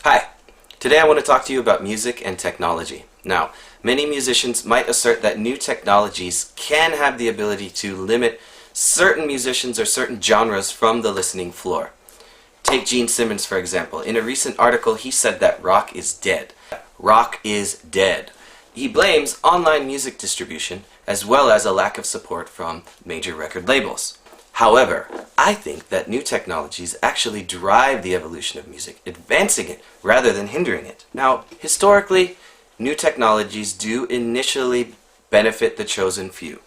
Hi, today I want to talk to you about music and technology. Now, many musicians might assert that new technologies can have the ability to limit certain musicians or certain genres from the listening floor. Take Gene Simmons, for example. In a recent article, he said that rock is dead. Rock is dead. He blames online music distribution as well as a lack of support from major record labels. However, I think that new technologies actually drive the evolution of music, advancing it rather than hindering it. Now, historically, new technologies do initially benefit the chosen few,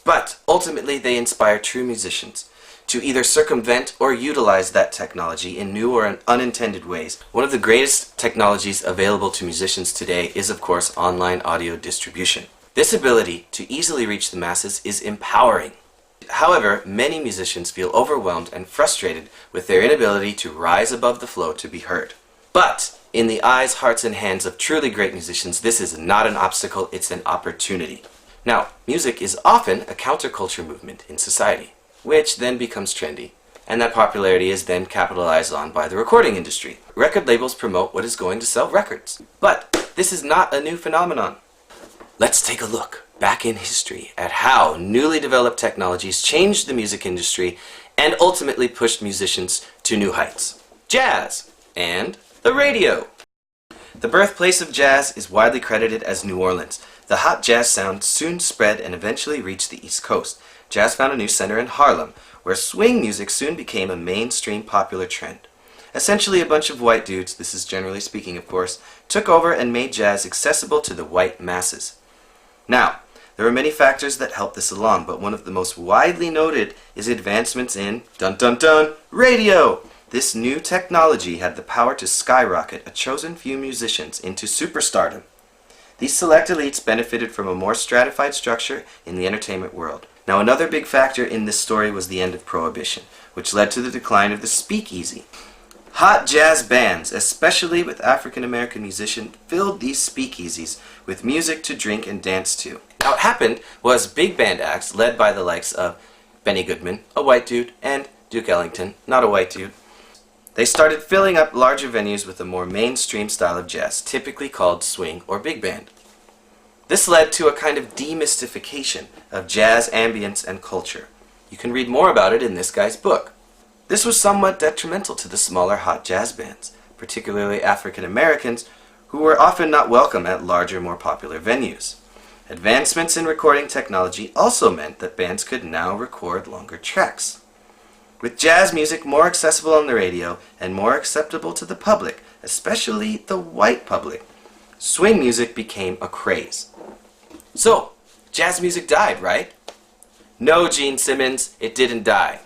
but ultimately they inspire true musicians to either circumvent or utilize that technology in new or unintended ways. One of the greatest technologies available to musicians today is, of course, online audio distribution. This ability to easily reach the masses is empowering. However, many musicians feel overwhelmed and frustrated with their inability to rise above the flow to be heard. But in the eyes, hearts, and hands of truly great musicians, this is not an obstacle, it's an opportunity. Now, music is often a counterculture movement in society, which then becomes trendy, and that popularity is then capitalized on by the recording industry. Record labels promote what is going to sell records. But this is not a new phenomenon. Let's take a look back in history at how newly developed technologies changed the music industry and ultimately pushed musicians to new heights. Jazz and the radio. The birthplace of jazz is widely credited as New Orleans. The hot jazz sound soon spread and eventually reached the East Coast. Jazz found a new center in Harlem, where swing music soon became a mainstream popular trend. Essentially, a bunch of white dudes, this is generally speaking of course, took over and made jazz accessible to the white masses. Now, there are many factors that help this along, but one of the most widely noted is advancements in radio. This new technology had the power to skyrocket a chosen few musicians into superstardom. These select elites benefited from a more stratified structure in the entertainment world. Now, another big factor in this story was the end of Prohibition, which led to the decline of the speakeasy. Hot jazz bands, especially with African American musicians, filled these speakeasies with music to drink and dance to. Now, what happened was big band acts led by the likes of Benny Goodman, a white dude, and Duke Ellington, not a white dude. They started filling up larger venues with a more mainstream style of jazz, typically called swing or big band. This led to a kind of demystification of jazz ambience and culture. You can read more about it in this guy's book. This was somewhat detrimental to the smaller hot jazz bands, particularly African Americans, who were often not welcome at larger, more popular venues. Advancements in recording technology also meant that bands could now record longer tracks. With jazz music more accessible on the radio and more acceptable to the public, especially the white public, swing music became a craze. So, jazz music died, right? No, Gene Simmons, it didn't die.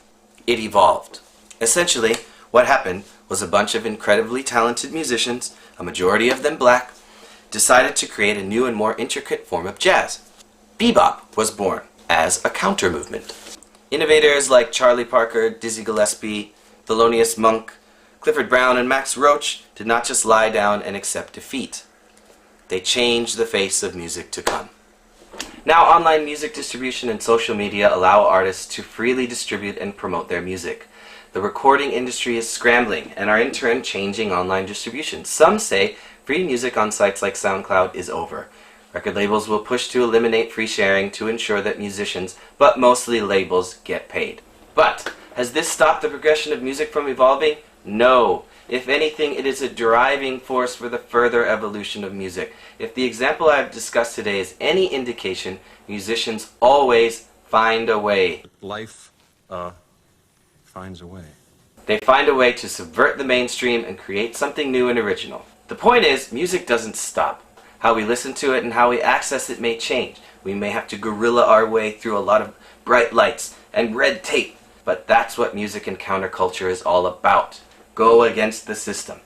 It evolved. Essentially, what happened was a bunch of incredibly talented musicians, a majority of them black, decided to create a new and more intricate form of jazz. Bebop was born as a counter-movement. Innovators like Charlie Parker, Dizzy Gillespie, Thelonious Monk, Clifford Brown, and Max Roach did not just lie down and accept defeat. They changed the face of music to come. Now, online music distribution and social media allow artists to freely distribute and promote their music. The recording industry is scrambling and are in turn changing online distribution. Some say free music on sites like SoundCloud is over. Record labels will push to eliminate free sharing to ensure that musicians, but mostly labels, get paid. But has this stopped the progression of music from evolving? No. If anything, it is a driving force for the further evolution of music. If the example I have discussed today is any indication, musicians always find a way. Life finds a way. They find a way to subvert the mainstream and create something new and original. The point is, music doesn't stop. How we listen to it and how we access it may change. We may have to guerrilla our way through a lot of bright lights and red tape, but that's what music and counterculture is all about. Go against the system.